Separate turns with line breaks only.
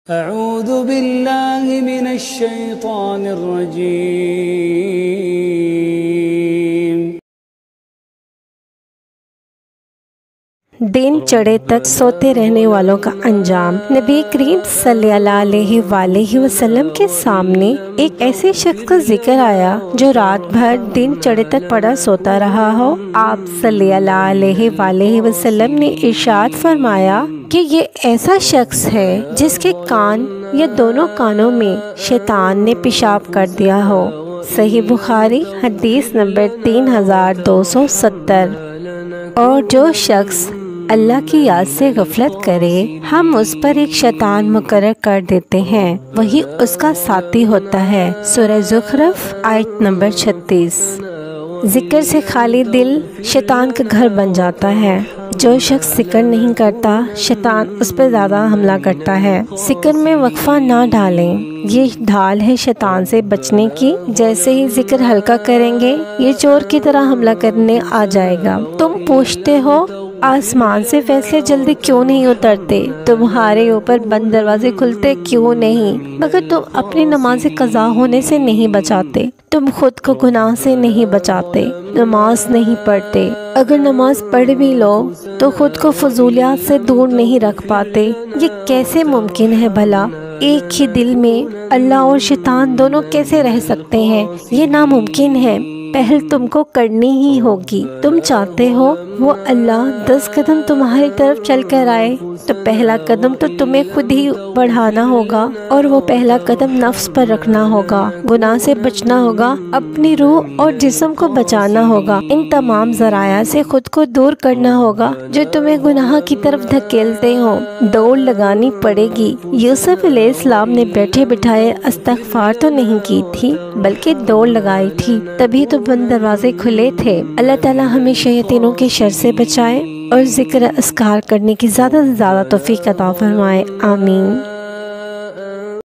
اعوذ باللہ من الشیطان الرجیم۔
دن چڑھے تک سوتے رہنے والوں کا انجام۔ نبی کریم صلی اللہ علیہ وآلہ وسلم کے سامنے ایک ایسے شخص کا ذکر آیا جو رات بھر دن چڑھے تک پڑا سوتا رہا ہو۔ آپ صلی اللہ علیہ وآلہ وسلم نے ارشاد فرمایا کہ یہ ایسا شخص ہے جس کے کان یا دونوں کانوں میں شیطان نے پیشاب کر دیا ہو۔ صحیح بخاری حدیث نمبر 3270۔ اور جو شخص اللہ کی یاد سے غفلت کرے ہم اس پر ایک شیطان مقرر کر دیتے ہیں، وہی اس کا ساتھی ہوتا ہے۔ سورہ زخرف آیت نمبر 36۔ ذکر سے خالی دل شیطان کا گھر بن جاتا ہے۔ جو شخص ذکر نہیں کرتا شیطان اس پہ زیادہ حملہ کرتا ہے۔ ذکر میں وقفہ نہ ڈالیں، یہ ڈھال ہے شیطان سے بچنے کی۔ جیسے ہی ذکر ہلکا کریں گے یہ چور کی طرح حملہ کرنے آ جائے گا۔ تم پوچھتے ہو آسمان سے فیصلے جلدی کیوں نہیں اترتے، تمہارے اوپر بند دروازے کھلتے کیوں نہیں، مگر تم اپنی نماز قضا ہونے سے نہیں بچاتے، تم خود کو گناہ سے نہیں بچاتے، نماز نہیں پڑھتے، اگر نماز پڑھ بھی لو تو خود کو فضولیات سے دور نہیں رکھ پاتے۔ یہ کیسے ممکن ہے بھلا؟ ایک ہی دل میں اللہ اور شیطان دونوں کیسے رہ سکتے ہیں؟ یہ ناممکن ہے۔ پہل تم کو کرنی ہی ہوگی۔ تم چاہتے ہو وہ اللہ 10 قدم تمہاری طرف چل کر آئے تو پہلا قدم تو تمہیں خود ہی بڑھانا ہوگا، اور وہ پہلا قدم نفس پر رکھنا ہوگا، گناہ سے بچنا ہوگا، اپنی روح اور جسم کو بچانا ہوگا، ان تمام ذرائع سے خود کو دور کرنا ہوگا جو تمہیں گناہ کی طرف دھکیلتے ہوں۔ دوڑ لگانی پڑے گی۔ یوسف علیہ السلام نے بیٹھے بٹھائے استغفار تو نہیں کی تھی بلکہ دوڑ لگائی تھی، تبھی تو بند دروازے کھلے تھے۔ اللہ تعالی ہمیں شیاطینوں کے شر سے بچائے اور ذکر اذکار کرنے کی زیادہ سے زیادہ توفیق عطا فرمائے۔ آمین۔